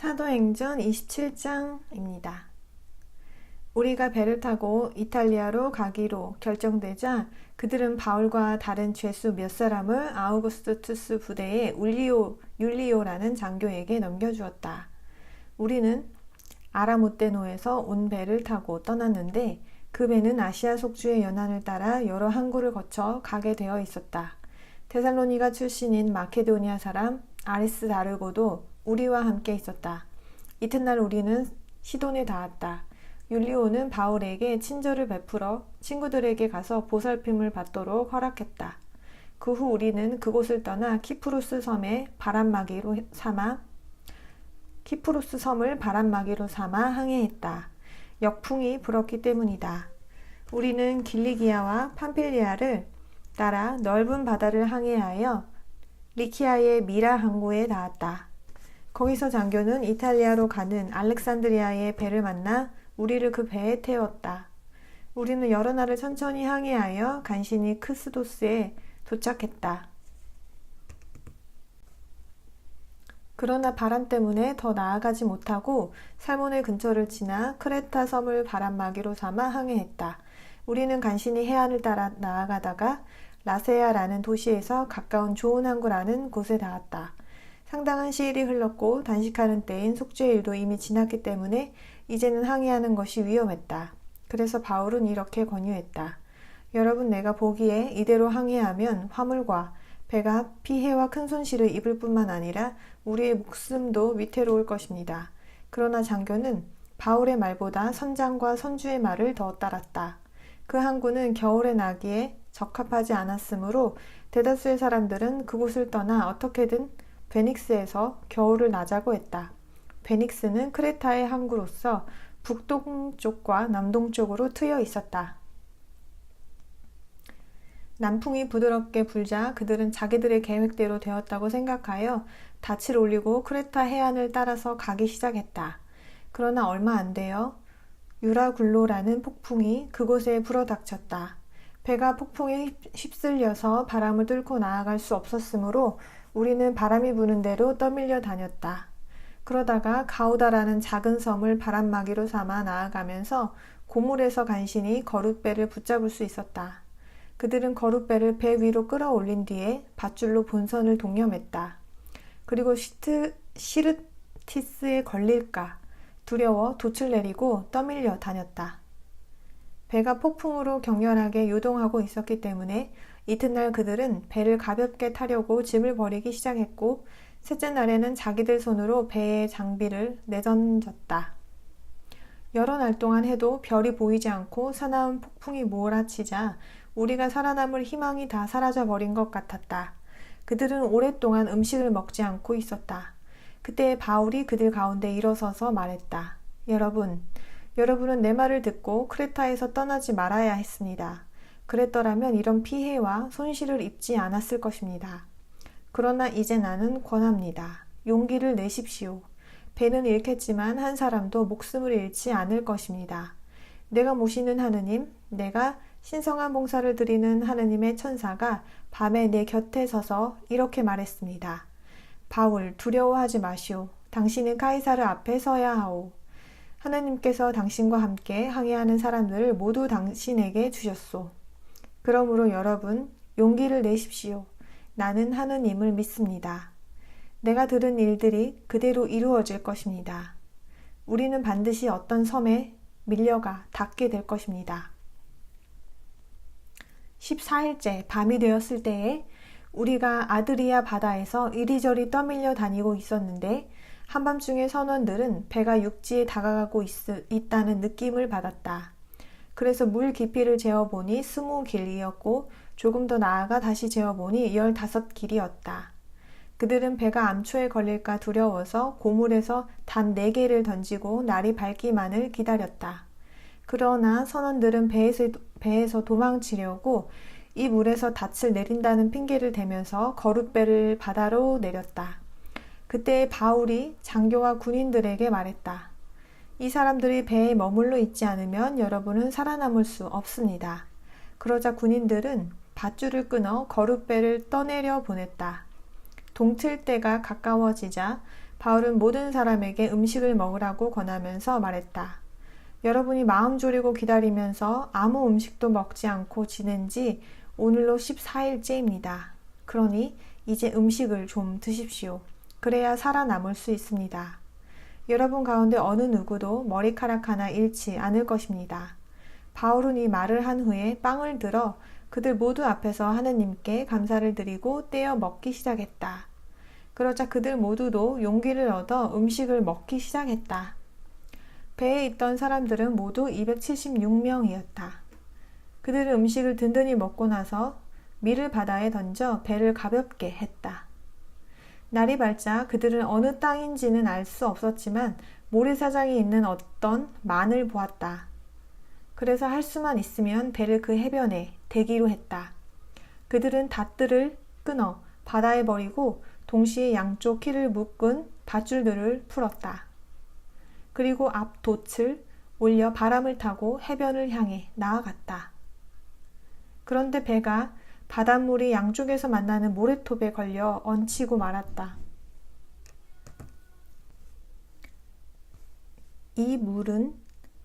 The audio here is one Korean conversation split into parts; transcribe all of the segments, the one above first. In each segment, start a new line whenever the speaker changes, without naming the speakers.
사도행전 27장입니다. 우리가 배를 타고 이탈리아로 가기로 결정되자 그들은 바울과 다른 죄수 몇 사람을 아우구스투스 부대의 율리오라는 장교에게 넘겨주었다. 우리는 아라무떼노에서 온 배를 타고 떠났는데 그 배는 아시아 속주의 연안을 따라 여러 항구를 거쳐 가게 되어 있었다. 데살로니가 출신인 마케도니아 사람 아리스다르고도 우리와 함께 있었다. 이튿날 우리는 시돈에 닿았다. 율리오는 바울에게 친절을 베풀어 친구들에게 가서 보살핌을 받도록 허락했다. 그 후 우리는 그곳을 떠나 키프로스 섬을 바람막이로 삼아 항해했다. 역풍이 불었기 때문이다. 우리는 길리기아와 팜필리아를 따라 넓은 바다를 항해하여 리키아의 미라 항구에 닿았다. 거기서 장교는 이탈리아로 가는 알렉산드리아의 배를 만나 우리를 그 배에 태웠다. 우리는 여러 날을 천천히 항해하여 간신히 크스도스에 도착했다. 그러나 바람 때문에 더 나아가지 못하고 살모네 근처를 지나 크레타 섬을 바람막이로 삼아 항해했다. 우리는 간신히 해안을 따라 나아가다가 라세아라는 도시에서 가까운 좋은 항구라는 곳에 닿았다. 상당한 시일이 흘렀고 단식하는 때인 속죄일도 이미 지났기 때문에 이제는 항해하는 것이 위험했다. 그래서 바울은 이렇게 권유했다. 여러분, 내가 보기에 이대로 항해하면 화물과 배가 피해와 큰 손실을 입을 뿐만 아니라 우리의 목숨도 위태로울 것입니다. 그러나 장교는 바울의 말보다 선장과 선주의 말을 더 따랐다. 그 항구는 겨울에 나기에 적합하지 않았으므로 대다수의 사람들은 그곳을 떠나 어떻게든 베닉스에서 겨울을 나자고 했다. 베닉스는 크레타의 항구로서 북동쪽과 남동쪽으로 트여 있었다. 남풍이 부드럽게 불자 그들은 자기들의 계획대로 되었다고 생각하여 닻을 올리고 크레타 해안을 따라서 가기 시작했다. 그러나 얼마 안 되어 유라굴로라는 폭풍이 그곳에 불어닥쳤다. 배가 폭풍에 휩쓸려서 바람을 뚫고 나아갈 수 없었으므로 우리는 바람이 부는 대로 떠밀려 다녔다. 그러다가 가우다라는 작은 섬을 바람막이로 삼아 나아가면서 고물에서 간신히 거룻배를 붙잡을 수 있었다. 그들은 거룻배를 배 위로 끌어올린 뒤에 밧줄로 본선을 동념했다. 그리고 시르티스에 걸릴까 두려워 돛을 내리고 떠밀려 다녔다. 배가 폭풍으로 격렬하게 요동하고 있었기 때문에 이튿날 그들은 배를 가볍게 타려고 짐을 버리기 시작했고 셋째 날에는 자기들 손으로 배의 장비를 내던졌다. 여러 날 동안 해도 별이 보이지 않고 사나운 폭풍이 몰아치자 우리가 살아남을 희망이 다 사라져버린 것 같았다. 그들은 오랫동안 음식을 먹지 않고 있었다. 그때 바울이 그들 가운데 일어서서 말했다. 여러분은 내 말을 듣고 크레타에서 떠나지 말아야 했습니다. 그랬더라면 이런 피해와 손실을 입지 않았을 것입니다. 그러나 이제 나는 권합니다. 용기를 내십시오. 배는 잃겠지만 한 사람도 목숨을 잃지 않을 것입니다. 내가 모시는 하느님, 내가 신성한 봉사를 드리는 하느님의 천사가 밤에 내 곁에 서서 이렇게 말했습니다. 바울, 두려워하지 마시오. 당신은 카이사르 앞에 서야 하오. 하느님께서 당신과 함께 항해하는 사람들을 모두 당신에게 주셨소. 그러므로 여러분, 용기를 내십시오. 나는 하느님을 믿습니다. 내가 들은 일들이 그대로 이루어질 것입니다. 우리는 반드시 어떤 섬에 밀려가 닿게 될 것입니다. 14일째 밤이 되었을 때에 우리가 아드리아 바다에서 이리저리 떠밀려 다니고 있었는데 한밤중에 선원들은 배가 육지에 다가가고 있다는 느낌을 받았다. 그래서 물 깊이를 재어보니 20길이었고 조금 더 나아가 다시 재어보니 15길이었다. 그들은 배가 암초에 걸릴까 두려워서 고물에서 단 4개를 던지고 날이 밝기만을 기다렸다. 그러나 선원들은 배에서 도망치려고 이 물에서 닻을 내린다는 핑계를 대면서 거룻배를 바다로 내렸다. 그때 바울이 장교와 군인들에게 말했다. 이 사람들이 배에 머물러 있지 않으면 여러분은 살아남을 수 없습니다. 그러자 군인들은 밧줄을 끊어 거룻배를 떠내려 보냈다. 동틀 때가 가까워지자 바울은 모든 사람에게 음식을 먹으라고 권하면서 말했다. 여러분이 마음 졸이고 기다리면서 아무 음식도 먹지 않고 지낸 지 오늘로 14일째입니다. 그러니 이제 음식을 좀 드십시오. 그래야 살아남을 수 있습니다. 여러분 가운데 어느 누구도 머리카락 하나 잃지 않을 것입니다. 바울은 이 말을 한 후에 빵을 들어 그들 모두 앞에서 하느님께 감사를 드리고 떼어 먹기 시작했다. 그러자 그들 모두도 용기를 얻어 음식을 먹기 시작했다. 배에 있던 사람들은 모두 276명이었다. 그들은 음식을 든든히 먹고 나서 밀을 바다에 던져 배를 가볍게 했다. 날이 밝자 그들은 어느 땅인지는 알 수 없었지만 모래사장이 있는 어떤 만을 보았다. 그래서 할 수만 있으면 배를 그 해변에 대기로 했다. 그들은 닷들을 끊어 바다에 버리고 동시에 양쪽 키를 묶은 밧줄들을 풀었다. 그리고 앞 돛을 올려 바람을 타고 해변을 향해 나아갔다. 그런데 배가 바닷물이 양쪽에서 만나는 모래톱에 걸려 얹히고 말았다. 이 물은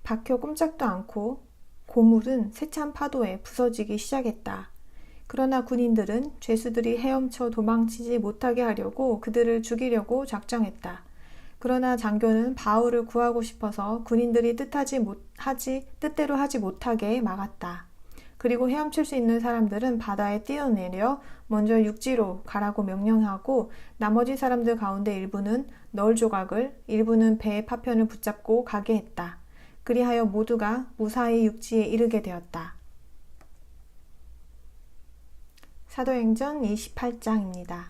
박혀 꼼짝도 않고 고물은 세찬 파도에 부서지기 시작했다. 그러나 군인들은 죄수들이 헤엄쳐 도망치지 못하게 하려고 그들을 죽이려고 작정했다. 그러나 장교는 바울을 구하고 싶어서 군인들이 뜻대로 하지 못하게 막았다. 그리고 헤엄칠 수 있는 사람들은 바다에 뛰어내려 먼저 육지로 가라고 명령하고 나머지 사람들 가운데 일부는 널 조각을, 일부는 배의 파편을 붙잡고 가게 했다. 그리하여 모두가 무사히 육지에 이르게 되었다. 사도행전 28장입니다.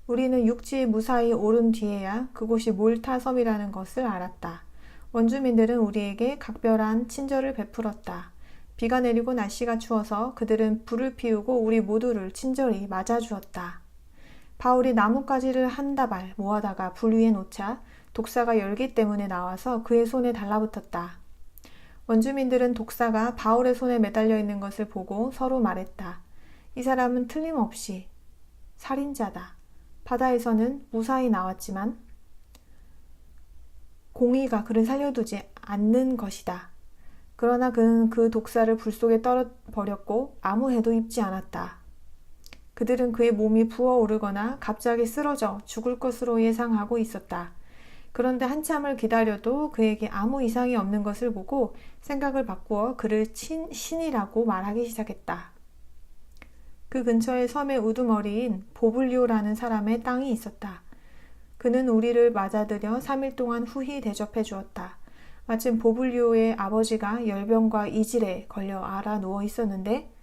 우리는 육지에 무사히 오른 뒤에야 그곳이 몰타 섬이라는 것을 알았다. 원주민들은 우리에게 각별한 친절을 베풀었다. 비가 내리고 날씨가 추워서 그들은 불을 피우고 우리 모두를 친절히 맞아주었다. 바울이 나뭇가지를 한 다발 모아다가 불 위에 놓자 독사가 열기 때문에 나와서 그의 손에 달라붙었다. 원주민들은 독사가 바울의 손에 매달려 있는 것을 보고 서로 말했다. 이 사람은 틀림없이 살인자다. 바다에서는 무사히 나왔지만 공의가 그를 살려두지 않는 것이다. 그러나 그는 그 독사를 불 속에 떨어버렸고 아무 해도 입지 않았다. 그들은 그의 몸이 부어오르거나 갑자기 쓰러져 죽을 것으로 예상하고 있었다. 그런데 한참을 기다려도 그에게 아무 이상이 없는 것을 보고 생각을 바꾸어 그를 신이라고 말하기 시작했다. 그 근처에 섬의 우두머리인 보블리오라는 사람의 땅이 있었다. 그는 우리를 맞아들여 3일 동안 후히 대접해 주었다. 마침 보블리오의 아버지가 열병과 이질에 걸려 앓아 누워 있었는데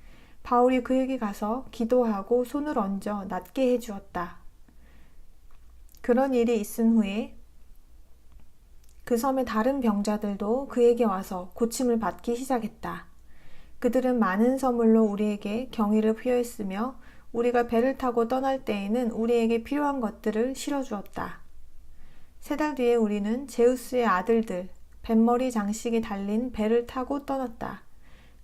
바울이 그에게 가서 기도하고 손을 얹어 낫게 해 주었다. 그런 일이 있은 후에 그 섬의 다른 병자들도 그에게 와서 고침을 받기 시작했다. 그들은 많은 선물로 우리에게 경의를 표했으며 우리가 배를 타고 떠날 때에는 우리에게 필요한 것들을 실어주었다. 3달 뒤에 우리는 제우스의 아들들, 뱃머리 장식이 달린 배를 타고 떠났다.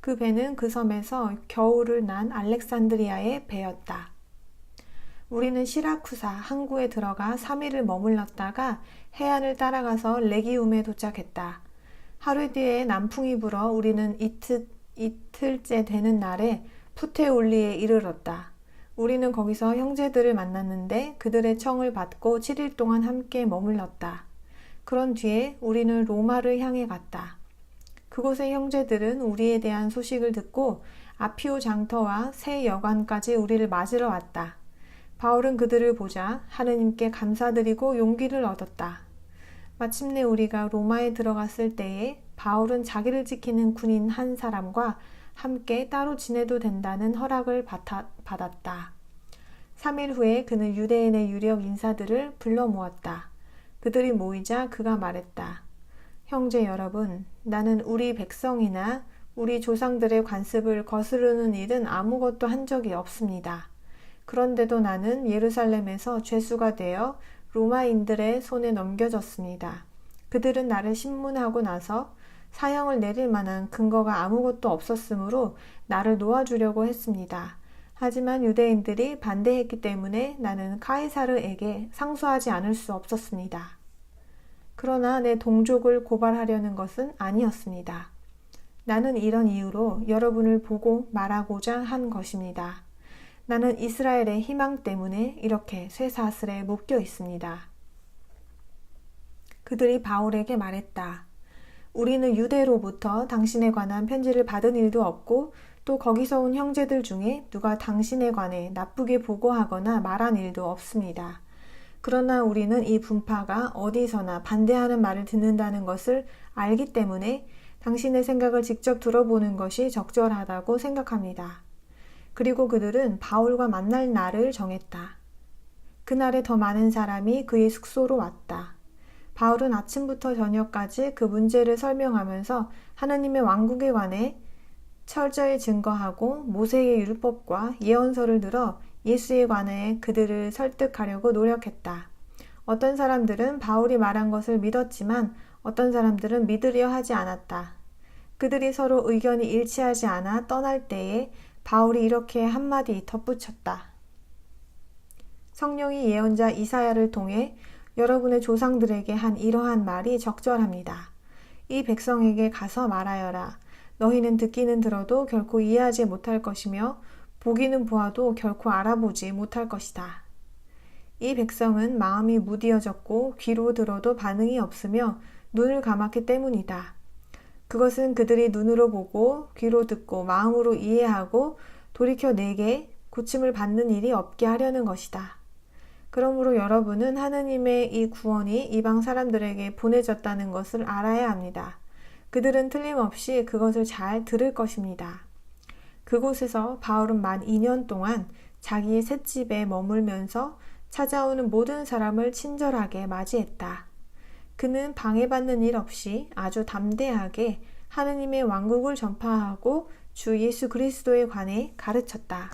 그 배는 그 섬에서 겨울을 난 알렉산드리아의 배였다. 우리는 시라쿠사 항구에 들어가 3일을 머물렀다가 해안을 따라가서 레기움에 도착했다. 하루 뒤에 남풍이 불어 우리는 이틀째 되는 날에 푸테올리에 이르렀다. 우리는 거기서 형제들을 만났는데 그들의 청을 받고 7일 동안 함께 머물렀다. 그런 뒤에 우리는 로마를 향해 갔다. 그곳의 형제들은 우리에 대한 소식을 듣고 아피오 장터와 새 여관까지 우리를 맞으러 왔다. 바울은 그들을 보자 하느님께 감사드리고 용기를 얻었다. 마침내 우리가 로마에 들어갔을 때에 바울은 자기를 지키는 군인 한 사람과 함께 따로 지내도 된다는 허락을 받았다. 3일 후에 그는 유대인의 유력 인사들을 불러 모았다. 그들이 모이자 그가 말했다. 형제 여러분, 나는 우리 백성이나 우리 조상들의 관습을 거스르는 일은 아무것도 한 적이 없습니다. 그런데도 나는 예루살렘에서 죄수가 되어 로마인들의 손에 넘겨졌습니다. 그들은 나를 신문하고 나서 사형을 내릴 만한 근거가 아무것도 없었으므로 나를 놓아주려고 했습니다. 하지만 유대인들이 반대했기 때문에 나는 카이사르에게 상소하지 않을 수 없었습니다. 그러나 내 동족을 고발하려는 것은 아니었습니다. 나는 이런 이유로 여러분을 보고 말하고자 한 것입니다. 나는 이스라엘의 희망 때문에 이렇게 쇠사슬에 묶여 있습니다. 그들이 바울에게 말했다. 우리는 유대로부터 당신에 관한 편지를 받은 일도 없고 또 거기서 온 형제들 중에 누가 당신에 관해 나쁘게 보고하거나 말한 일도 없습니다. 그러나 우리는 이 분파가 어디서나 반대하는 말을 듣는다는 것을 알기 때문에 당신의 생각을 직접 들어보는 것이 적절하다고 생각합니다. 그리고 그들은 바울과 만날 날을 정했다. 그날에 더 많은 사람이 그의 숙소로 왔다. 바울은 아침부터 저녁까지 그 문제를 설명하면서 하나님의 왕국에 관해 철저히 증거하고 모세의 율법과 예언서를 들어 예수에 관해 그들을 설득하려고 노력했다. 어떤 사람들은 바울이 말한 것을 믿었지만 어떤 사람들은 믿으려 하지 않았다. 그들이 서로 의견이 일치하지 않아 떠날 때에 바울이 이렇게 한마디 덧붙였다. 성령이 예언자 이사야를 통해 여러분의 조상들에게 한 이러한 말이 적절합니다. 이 백성에게 가서 말하여라. 너희는 듣기는 들어도 결코 이해하지 못할 것이며 보기는 보아도 결코 알아보지 못할 것이다. 이 백성은 마음이 무디어졌고 귀로 들어도 반응이 없으며 눈을 감았기 때문이다. 그것은 그들이 눈으로 보고 귀로 듣고 마음으로 이해하고 돌이켜 내게 고침을 받는 일이 없게 하려는 것이다. 그러므로 여러분은 하느님의 이 구원이 이방 사람들에게 보내졌다는 것을 알아야 합니다. 그들은 틀림없이 그것을 잘 들을 것입니다. 그곳에서 바울은 만 2년 동안 자기의 셋집에 머물면서 찾아오는 모든 사람을 친절하게 맞이했다. 그는 방해받는 일 없이 아주 담대하게 하느님의 왕국을 전파하고 주 예수 그리스도에 관해 가르쳤다.